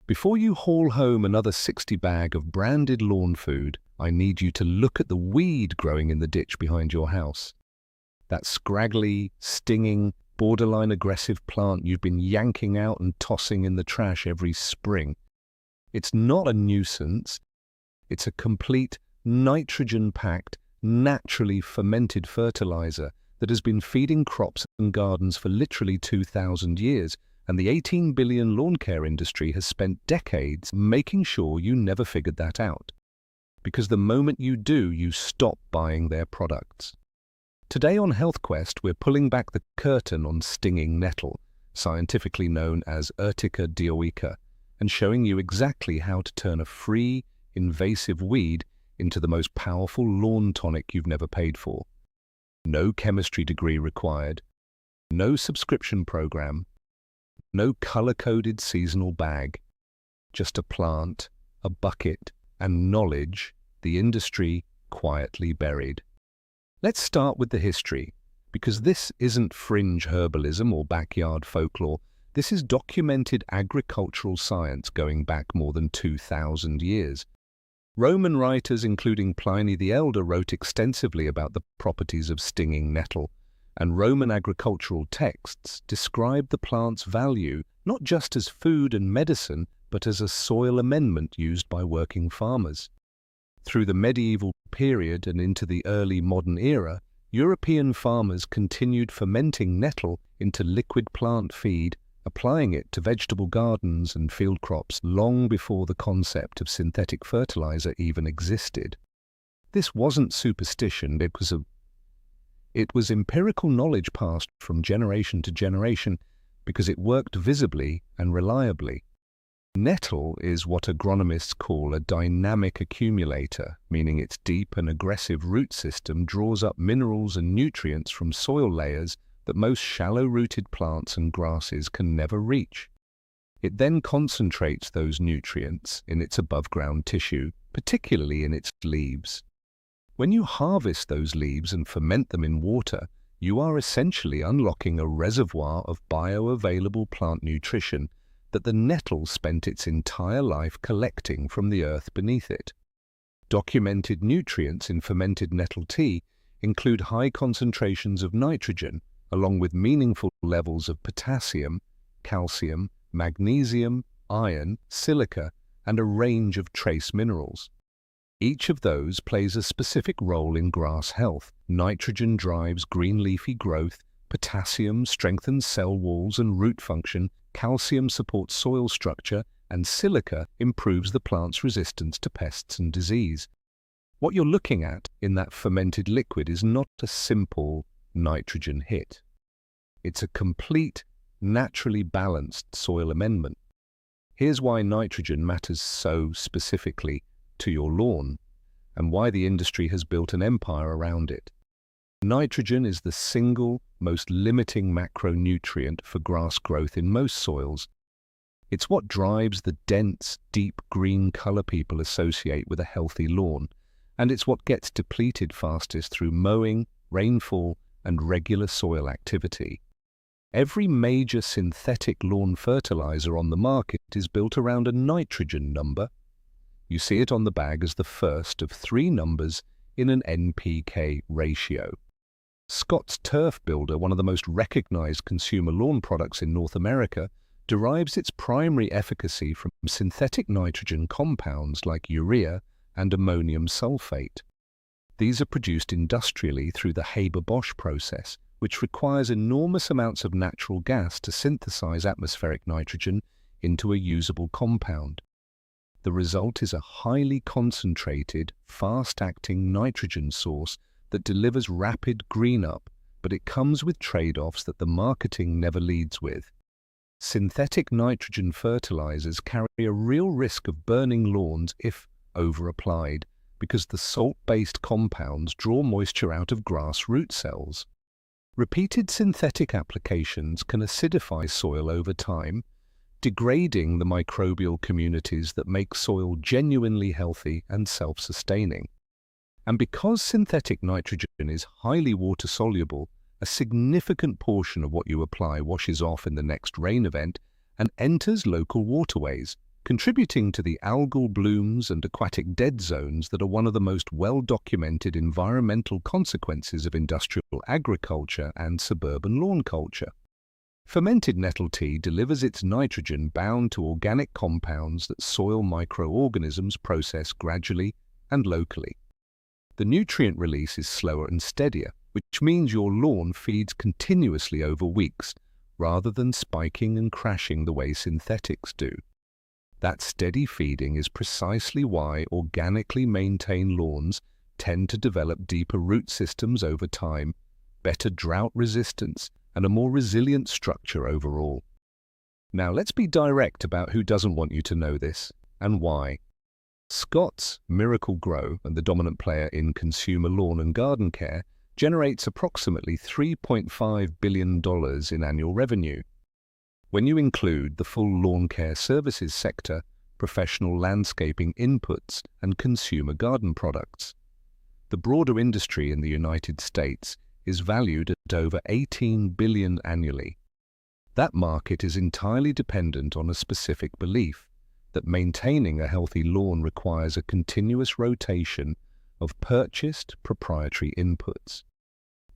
Before you haul home another 60 bag of branded lawn food, I need you to look at the weed growing in the ditch behind your house. That scraggly, stinging, borderline aggressive plant you've been yanking out and tossing in the trash every spring. It's not a nuisance. It's a complete, nitrogen-packed, naturally fermented fertilizer that has been feeding crops and gardens for literally 2,000 years, and the 18 billion lawn care industry has spent decades making sure you never figured that out. Because the moment you do, you stop buying their products. Today on Health Quest, we're pulling back the curtain on stinging nettle, scientifically known as Urtica dioica, and showing you exactly how to turn a free, invasive weed into the most powerful lawn tonic you've never paid for. No chemistry degree required, no subscription program, no color-coded seasonal bag, just a plant, a bucket, and knowledge the industry quietly buried. Let's start with the history, because this isn't fringe herbalism or backyard folklore. This is documented agricultural science going back more than 2,000 years. Roman writers, including Pliny the Elder, wrote extensively about the properties of stinging nettle, and Roman agricultural texts described the plant's value not just as food and medicine, but as a soil amendment used by working farmers. Through the medieval period and into the early modern era, European farmers continued fermenting nettle into liquid plant feed, applying it to vegetable gardens and field crops long before the concept of synthetic fertilizer even existed. This wasn't superstition, it was empirical knowledge passed from generation to generation because it worked visibly and reliably. Nettle is what agronomists call a dynamic accumulator, meaning its deep and aggressive root system draws up minerals and nutrients from soil layers that most shallow-rooted plants and grasses can never reach. It then concentrates those nutrients in its above-ground tissue, particularly in its leaves. When you harvest those leaves and ferment them in water, you are essentially unlocking a reservoir of bioavailable plant nutrition that the nettle spent its entire life collecting from the earth beneath it. Documented nutrients in fermented nettle tea include high concentrations of nitrogen, along with meaningful levels of potassium, calcium, magnesium, iron, silica, and a range of trace minerals. Each of those plays a specific role in grass health. Nitrogen drives green leafy growth, potassium strengthens cell walls and root function, calcium supports soil structure, and silica improves the plant's resistance to pests and disease. What you're looking at in that fermented liquid is not a simple nitrogen hit. It's a complete, naturally balanced soil amendment. Here's why nitrogen matters so specifically to your lawn, and why the industry has built an empire around it. Nitrogen is the single most limiting macronutrient for grass growth in most soils. It's what drives the dense, deep green color people associate with a healthy lawn, and it's what gets depleted fastest through mowing, rainfall, and regular soil activity. Every major synthetic lawn fertilizer on the market is built around a nitrogen number. You see it on the bag as the first of 3 numbers in an NPK ratio. Scott's Turf Builder, one of the most recognized consumer lawn products in North America, derives its primary efficacy from synthetic nitrogen compounds like urea and ammonium sulfate. These are produced industrially through the Haber-Bosch process, which requires enormous amounts of natural gas to synthesize atmospheric nitrogen into a usable compound. The result is a highly concentrated, fast-acting nitrogen source that delivers rapid green-up, but it comes with trade-offs that the marketing never leads with. Synthetic nitrogen fertilizers carry a real risk of burning lawns if over-applied, because the salt-based compounds draw moisture out of grass root cells. Repeated synthetic applications can acidify soil over time, degrading the microbial communities that make soil genuinely healthy and self-sustaining. And because synthetic nitrogen is highly water-soluble, a significant portion of what you apply washes off in the next rain event and enters local waterways, contributing to the algal blooms and aquatic dead zones that are one of the most well-documented environmental consequences of industrial agriculture and suburban lawn culture. Fermented nettle tea delivers its nitrogen bound to organic compounds that soil microorganisms process gradually and locally. The nutrient release is slower and steadier, which means your lawn feeds continuously over weeks, rather than spiking and crashing the way synthetics do. That steady feeding is precisely why organically maintained lawns tend to develop deeper root systems over time, better drought resistance, and a more resilient structure overall. Now let's be direct about who doesn't want you to know this, and why. Scott's Miracle-Gro, and the dominant player in consumer lawn and garden care, generates approximately $3.5 billion in annual revenue. When you include the full lawn care services sector, professional landscaping inputs, and consumer garden products, the broader industry in the United States is valued at over $18 billion annually. That market is entirely dependent on a specific belief that maintaining a healthy lawn requires a continuous rotation of purchased proprietary inputs.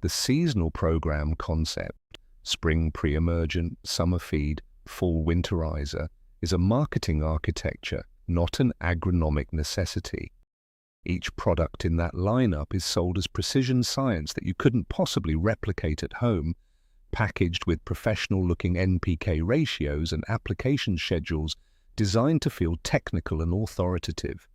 The seasonal program concept, spring pre-emergent, summer feed, fall winterizer, is a marketing architecture, not an agronomic necessity. Each product in that lineup is sold as precision science that you couldn't possibly replicate at home, packaged with professional-looking NPK ratios and application schedules designed to feel technical and authoritative.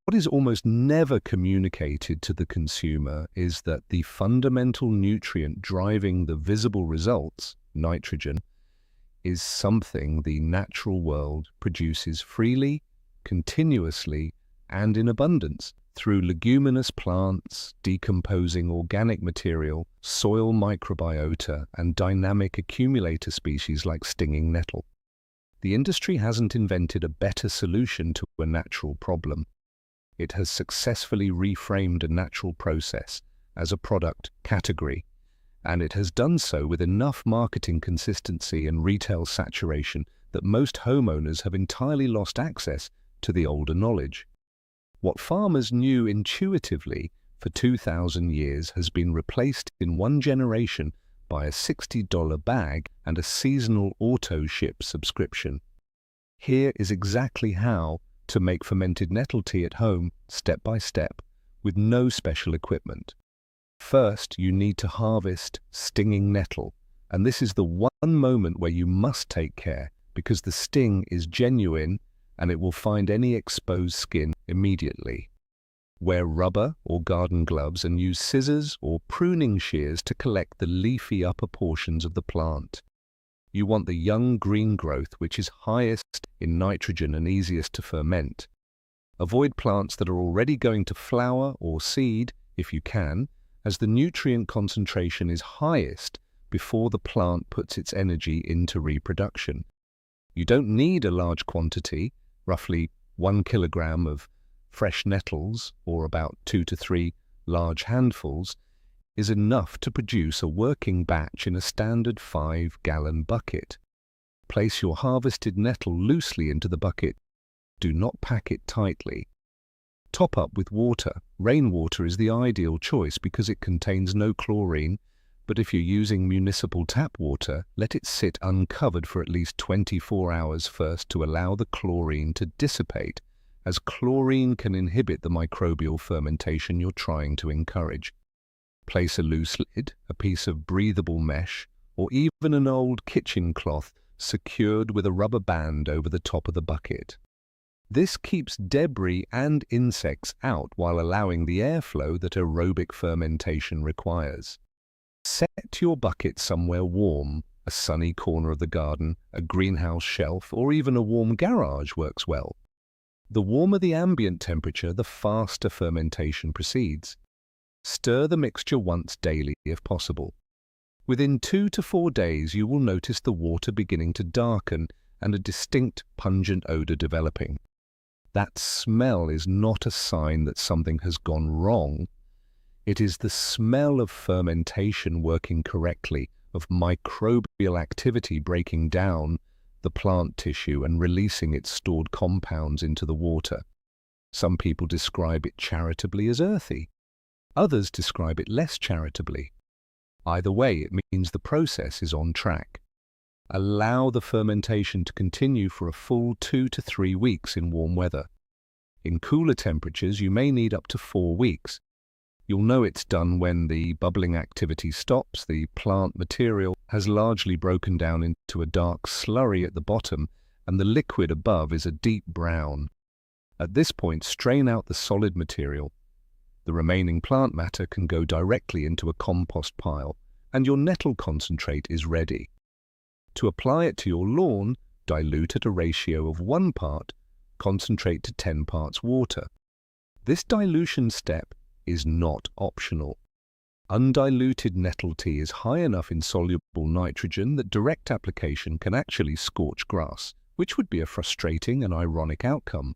What is almost never communicated to the consumer is that the fundamental nutrient driving the visible results, nitrogen, is something the natural world produces freely, continuously, and in abundance through leguminous plants, decomposing organic material, soil microbiota, and dynamic accumulator species like stinging nettle. The industry hasn't invented a better solution to a natural problem. It has successfully reframed a natural process as a product category, and it has done so with enough marketing consistency and retail saturation that most homeowners have entirely lost access to the older knowledge. What farmers knew intuitively for 2,000 years has been replaced in one generation by a $60 bag and a seasonal auto-ship subscription. Here is exactly how to make fermented nettle tea at home, step by step, with no special equipment. First, you need to harvest stinging nettle, and this is the one moment where you must take care because the sting is genuine and it will find any exposed skin immediately. Wear rubber or garden gloves and use scissors or pruning shears to collect the leafy upper portions of the plant. You want the young green growth, which is highest in nitrogen and easiest to ferment. Avoid plants that are already going to flower or seed, if you can, as the nutrient concentration is highest before the plant puts its energy into reproduction. You don't need a large quantity, roughly 1 kilogram of fresh nettles, or about 2 to 3 large handfuls, is enough to produce a working batch in a standard 5-gallon bucket. Place your harvested nettle loosely into the bucket. Do not pack it tightly. Top up with water. Rainwater is the ideal choice because it contains no chlorine, but if you're using municipal tap water, let it sit uncovered for at least 24 hours first to allow the chlorine to dissipate, as chlorine can inhibit the microbial fermentation you're trying to encourage. Place a loose lid, a piece of breathable mesh, or even an old kitchen cloth secured with a rubber band over the top of the bucket. This keeps debris and insects out while allowing the airflow that aerobic fermentation requires. Set your bucket somewhere warm. A sunny corner of the garden, a greenhouse shelf, or even a warm garage works well. The warmer the ambient temperature, the faster fermentation proceeds. Stir the mixture once daily if possible. Within 2 to 4 days, you will notice the water beginning to darken and a distinct pungent odor developing. That smell is not a sign that something has gone wrong. It is the smell of fermentation working correctly, of microbial activity breaking down the the plant tissue and releasing its stored compounds into the water. Some people describe it charitably as earthy. Others describe it less charitably. Either way, it means the process is on track. Allow the fermentation to continue for a full 2 to 3 weeks in warm weather. In cooler temperatures, you may need up to 4 weeks. You'll know it's done when the bubbling activity stops, the plant material has largely broken down into a dark slurry at the bottom, and the liquid above is a deep brown. At this point, strain out the solid material. The remaining plant matter can go directly into a compost pile, and your nettle concentrate is ready. To apply it to your lawn, dilute at a ratio of 1 part, concentrate to 10 parts water. This dilution step is not optional. Undiluted nettle tea is high enough in soluble nitrogen that direct application can actually scorch grass, which would be a frustrating and ironic outcome.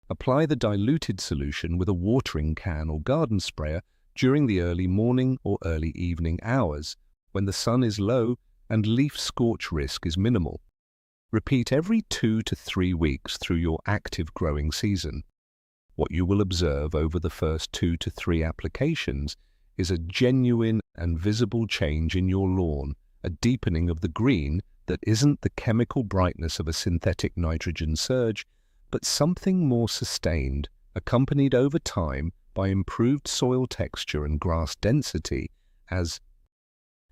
Apply the diluted solution with a watering can or garden sprayer during the early morning or early evening hours, when the sun is low and leaf scorch risk is minimal. Repeat every 2 to 3 weeks through your active growing season. What you will observe over the first 2 to 3 applications is a genuine and visible change in your lawn, a deepening of the green that isn't the chemical brightness of a synthetic nitrogen surge, but something more sustained, accompanied over time by improved soil texture and grass density as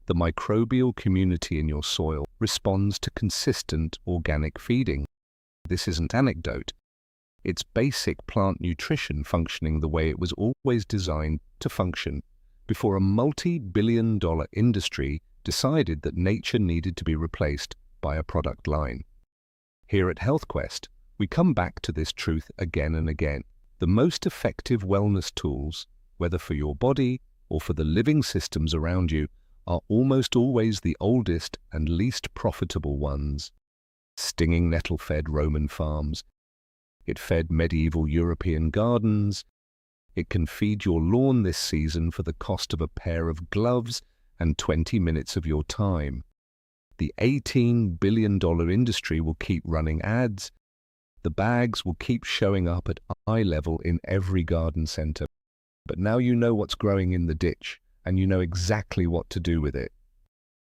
the microbial community in your soil responds to consistent organic feeding. This isn't anecdote. It's basic plant nutrition functioning the way it was always designed to function before a multi-billion-dollar industry decided that nature needed to be replaced by a product line. Here at HealthQuest, we come back to this truth again and again. The most effective wellness tools, whether for your body or for the living systems around you, are almost always the oldest and least profitable ones. Stinging nettle fed Roman farms. It fed medieval European gardens. It can feed your lawn this season for the cost of a pair of gloves and 20 minutes of your time. The $18 billion industry will keep running ads. The bags will keep showing up at eye level in every garden center. But now you know what's growing in the ditch, and you know exactly what to do with it.